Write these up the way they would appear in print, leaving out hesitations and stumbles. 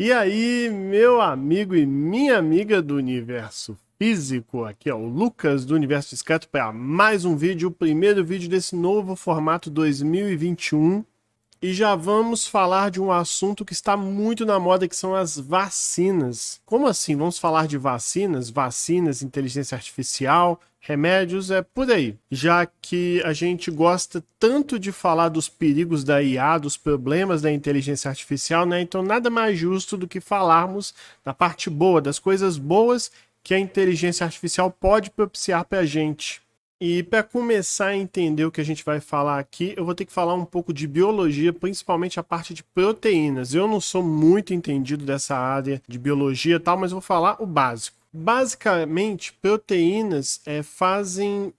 E aí, meu amigo e minha amiga do universo físico, aqui é o Lucas do Universo Discreto para mais um vídeo, o primeiro vídeo desse novo formato 2021. E já vamos falar de um assunto que está muito na moda, que são as vacinas. Como assim? Vamos falar de vacinas? Vacinas, inteligência artificial, remédios, é por aí. Já que a gente gosta tanto de falar dos perigos da IA, dos problemas da inteligência artificial, né? Então nada mais justo do que falarmos da parte boa, das coisas boas que a inteligência artificial pode propiciar para a gente. E para começar a entender o que a gente vai falar aqui, eu vou ter que falar um pouco de biologia, principalmente a parte de proteínas. Eu não sou muito entendido dessa área de biologia e tal, mas vou falar o básico. Basicamente, proteínas fazem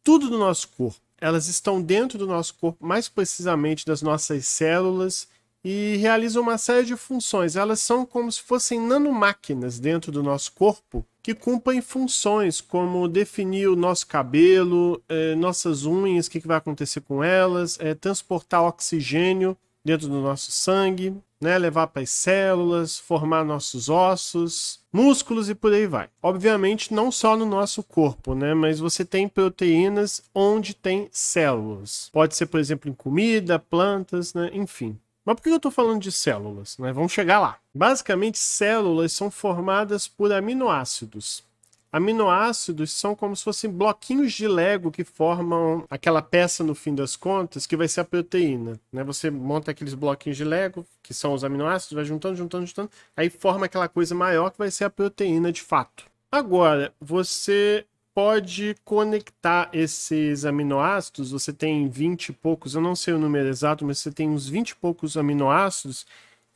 tudo do nosso corpo. Elas estão dentro do nosso corpo, mais precisamente das nossas células, e realizam uma série de funções. Elas são como se fossem nanomáquinas dentro do nosso corpo, que cumprem funções como definir o nosso cabelo, nossas unhas, o que vai acontecer com elas, transportar oxigênio dentro do nosso sangue, né, levar para as células, formar nossos ossos, músculos e por aí vai. Obviamente não só no nosso corpo, né, mas você tem proteínas onde tem células. Pode ser, por exemplo, em comida, plantas, né, enfim. Mas por que eu estou falando de células? Né? Vamos chegar lá. Basicamente, células são formadas por aminoácidos. Aminoácidos são como se fossem bloquinhos de Lego que formam aquela peça, no fim das contas, que vai ser a proteína. Né? Você monta aqueles bloquinhos de Lego, que são os aminoácidos, vai juntando, aí forma aquela coisa maior que vai ser a proteína de fato. Agora, você pode conectar esses aminoácidos, você tem 20 e poucos, eu não sei o número exato, mas você tem uns 20 e poucos aminoácidos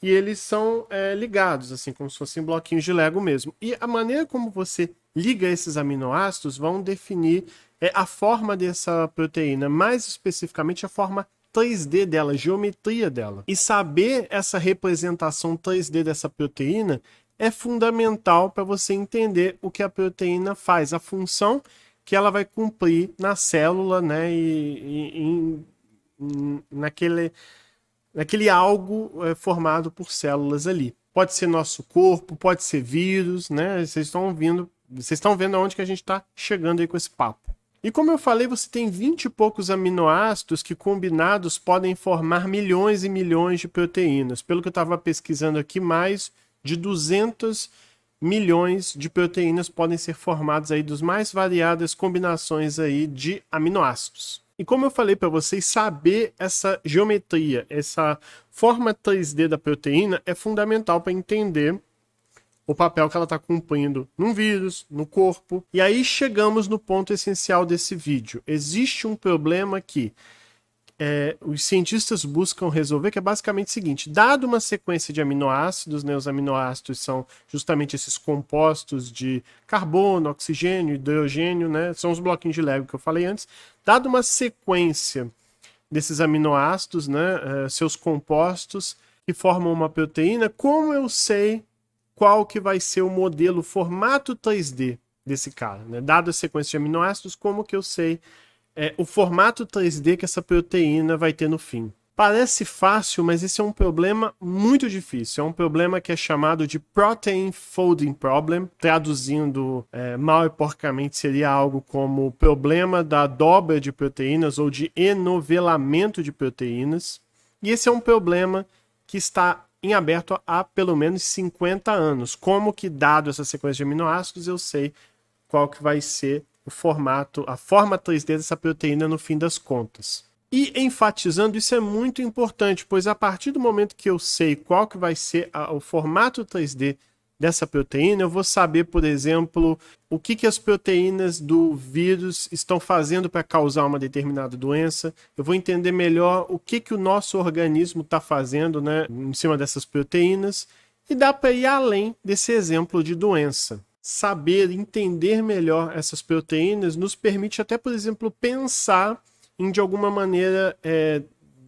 e eles são ligados, assim, como se fossem bloquinhos de Lego mesmo. E a maneira como você liga esses aminoácidos vão definir a forma dessa proteína, mais especificamente a forma 3D dela, a geometria dela. E saber essa representação 3D dessa proteína é fundamental para você entender o que a proteína faz, a função que ela vai cumprir na célula, né, naquele algo formado por células ali. Pode ser nosso corpo, pode ser vírus, né? Vocês estão vendo aonde que a gente está chegando aí com esse papo. E como eu falei, você tem 20 e poucos aminoácidos que combinados podem formar milhões e milhões de proteínas. Pelo que eu estava pesquisando aqui, mais de 200 milhões de proteínas podem ser formadas aí dos mais variadas combinações aí de aminoácidos. E como eu falei para vocês, saber essa geometria, essa forma 3D da proteína é fundamental para entender o papel que ela está cumprindo num vírus, no corpo. E aí chegamos no ponto essencial desse vídeo. Existe um problema que os cientistas buscam resolver, que é basicamente o seguinte: dado uma sequência de aminoácidos, né, os aminoácidos são justamente esses compostos de carbono, oxigênio, hidrogênio, né, são os bloquinhos de Lego que eu falei antes. Dado uma sequência desses aminoácidos, né, seus compostos que formam uma proteína, como eu sei qual que vai ser o modelo, o formato 3D desse cara? Né? Dado a sequência de aminoácidos, como que eu sei o formato 3D que essa proteína vai ter no fim? Parece fácil, mas esse é um problema muito difícil. É um problema que é chamado de Protein Folding Problem. Traduzindo mal e porcamente, seria algo como o problema da dobra de proteínas ou de enovelamento de proteínas. E esse é um problema que está em aberto há pelo menos 50 anos. Como que, dado essa sequência de aminoácidos, eu sei qual que vai ser o formato, a forma 3D dessa proteína no fim das contas. E enfatizando, isso é muito importante, pois a partir do momento que eu sei qual que vai ser o formato 3D dessa proteína, eu vou saber, por exemplo, o que as proteínas do vírus estão fazendo para causar uma determinada doença. Eu vou entender melhor o que o nosso organismo está fazendo, né, em cima dessas proteínas, e dá para ir além desse exemplo de doença. Saber, entender melhor essas proteínas nos permite até, por exemplo, pensar em, de alguma maneira,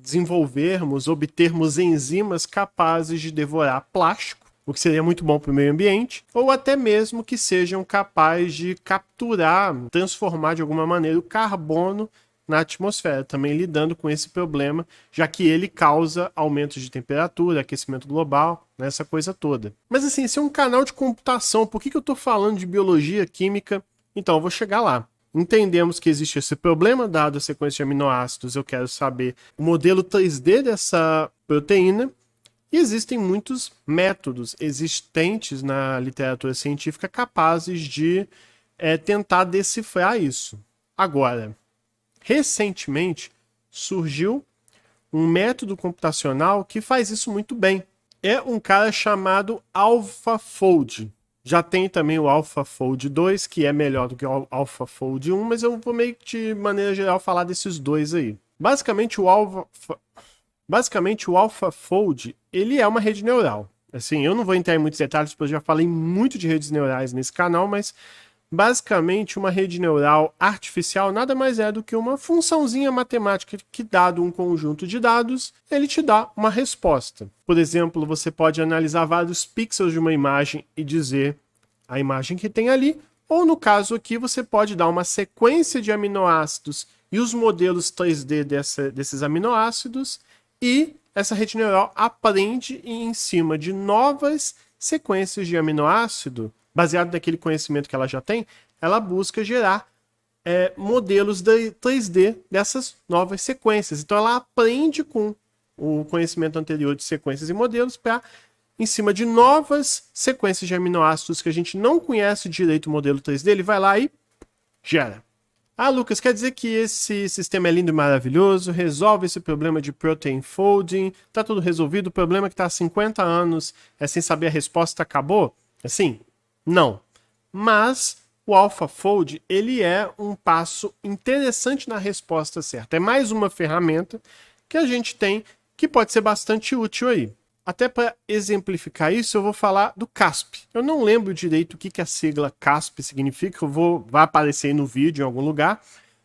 desenvolvermos, obtermos enzimas capazes de devorar plástico, o que seria muito bom para o meio ambiente, ou até mesmo que sejam capazes de capturar, transformar de alguma maneira o carbono na atmosfera, também lidando com esse problema, já que ele causa aumento de temperatura, aquecimento global, né, essa coisa toda. Mas assim, esse é um canal de computação, por que eu estou falando de biologia, química? Então, eu vou chegar lá. Entendemos que existe esse problema, dado a sequência de aminoácidos, eu quero saber o modelo 3D dessa proteína, e existem muitos métodos existentes na literatura científica capazes de tentar decifrar isso. Agora, recentemente surgiu um método computacional que faz isso muito bem. É um cara chamado AlphaFold. Já tem também o AlphaFold 2, que é melhor do que o AlphaFold 1, mas eu vou meio que, de maneira geral, falar desses dois aí. Basicamente, o AlphaFold, ele é uma rede neural. Assim, eu não vou entrar em muitos detalhes, porque eu já falei muito de redes neurais nesse canal, mas basicamente uma rede neural artificial nada mais é do que uma funçãozinha matemática que, dado um conjunto de dados, ele te dá uma resposta. Por exemplo, você pode analisar vários pixels de uma imagem e dizer a imagem que tem ali, ou no caso aqui você pode dar uma sequência de aminoácidos e os modelos 3D desses aminoácidos, e essa rede neural aprende em cima de novas sequências de aminoácido, baseado naquele conhecimento que ela já tem, ela busca gerar modelos 3D dessas novas sequências. Então ela aprende com o conhecimento anterior de sequências e modelos para, em cima de novas sequências de aminoácidos que a gente não conhece direito o modelo 3D, ele vai lá e gera. Ah, Lucas, quer dizer que esse sistema é lindo e maravilhoso, resolve esse problema de protein folding, tá tudo resolvido, o problema é que tá há 50 anos sem saber a resposta acabou? Assim, não. Mas o AlphaFold, ele é um passo interessante na resposta certa. É mais uma ferramenta que a gente tem que pode ser bastante útil aí. Até para exemplificar isso, eu vou falar do CASP. Eu não lembro direito o que a sigla CASP significa, vai aparecer aí no vídeo em algum lugar,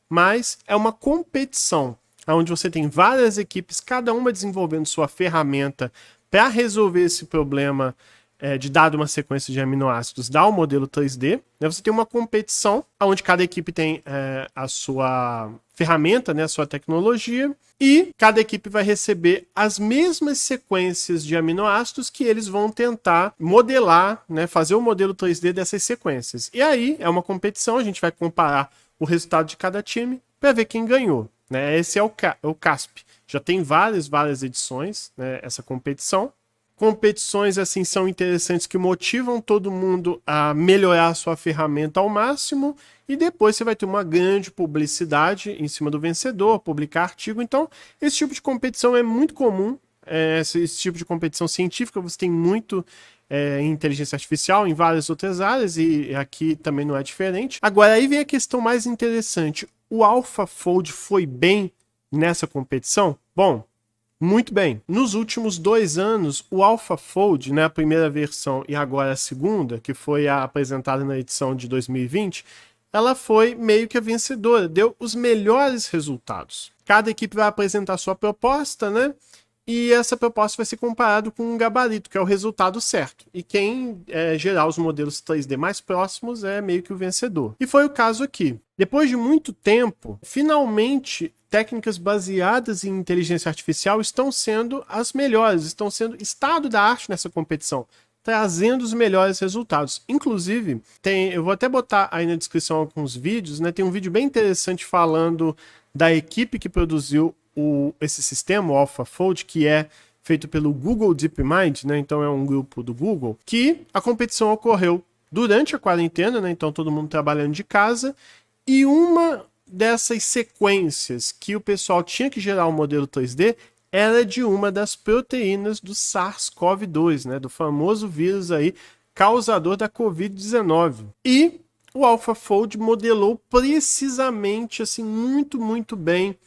mas é uma competição onde você tem várias equipes, cada uma desenvolvendo sua ferramenta para resolver esse problema de dado uma sequência de aminoácidos, dar o modelo 3D. Você tem uma competição onde cada equipe tem a sua ferramenta, né, a sua tecnologia, e cada equipe vai receber as mesmas sequências de aminoácidos que eles vão tentar modelar, né, fazer o modelo 3D dessas sequências. E aí é uma competição, a gente vai comparar o resultado de cada time para ver quem ganhou. Né? Esse é o CASP. Já tem várias edições, né, essa competição. Competições assim são interessantes, que motivam todo mundo a melhorar a sua ferramenta ao máximo, e depois você vai ter uma grande publicidade em cima do vencedor, publicar artigo. Então, esse tipo de competição é muito comum, esse tipo de competição científica você tem muito em inteligência artificial, em várias outras áreas, e aqui também não é diferente. Agora, aí vem a questão mais interessante. O AlphaFold foi bem nessa competição? Bom, muito bem. Nos últimos 2 anos, o AlphaFold, né, a primeira versão e agora a segunda, que foi apresentada na edição de 2020, ela foi meio que a vencedora, deu os melhores resultados. Cada equipe vai apresentar sua proposta, né? E essa proposta vai ser comparada com um gabarito, que é o resultado certo. E quem gerar os modelos 3D mais próximos é meio que o vencedor. E foi o caso aqui. Depois de muito tempo, finalmente, técnicas baseadas em inteligência artificial estão sendo as melhores, estão sendo estado da arte nessa competição, trazendo os melhores resultados. Inclusive, eu vou até botar aí na descrição alguns vídeos, né? Tem um vídeo bem interessante falando da equipe que produziu esse sistema, o AlphaFold, que é feito pelo Google DeepMind, né? Então é um grupo do Google, que a competição ocorreu durante a quarentena, né? Então todo mundo trabalhando de casa, e uma dessas sequências que o pessoal tinha que gerar um modelo 3D era de uma das proteínas do SARS-CoV-2, né? Do famoso vírus aí causador da Covid-19. E o AlphaFold modelou precisamente, assim, muito bem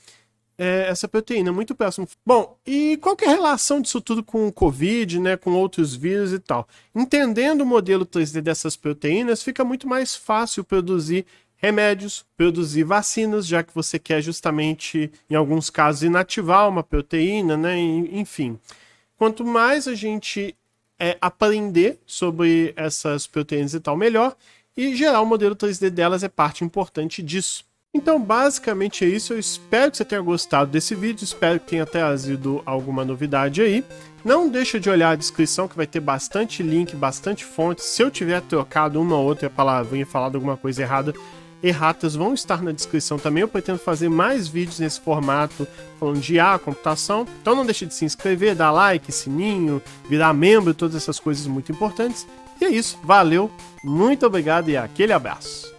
essa proteína, muito próximo. Bom, e qual que é a relação disso tudo com o Covid, né, com outros vírus e tal? Entendendo o modelo 3D dessas proteínas, fica muito mais fácil produzir remédios, produzir vacinas, já que você quer justamente, em alguns casos, inativar uma proteína, né, enfim. Quanto mais a gente aprender sobre essas proteínas e tal, melhor, e gerar o modelo 3D delas é parte importante disso. Então, basicamente é isso. Eu espero que você tenha gostado desse vídeo, espero que tenha trazido alguma novidade aí. Não deixa de olhar a descrição, que vai ter bastante link, bastante fonte. Se eu tiver trocado uma ou outra palavrinha, falado alguma coisa errada, erratas vão estar na descrição também. Eu pretendo fazer mais vídeos nesse formato, falando de IA, computação. Então não deixe de se inscrever, dar like, sininho, virar membro, todas essas coisas muito importantes. E é isso, valeu, muito obrigado e aquele abraço.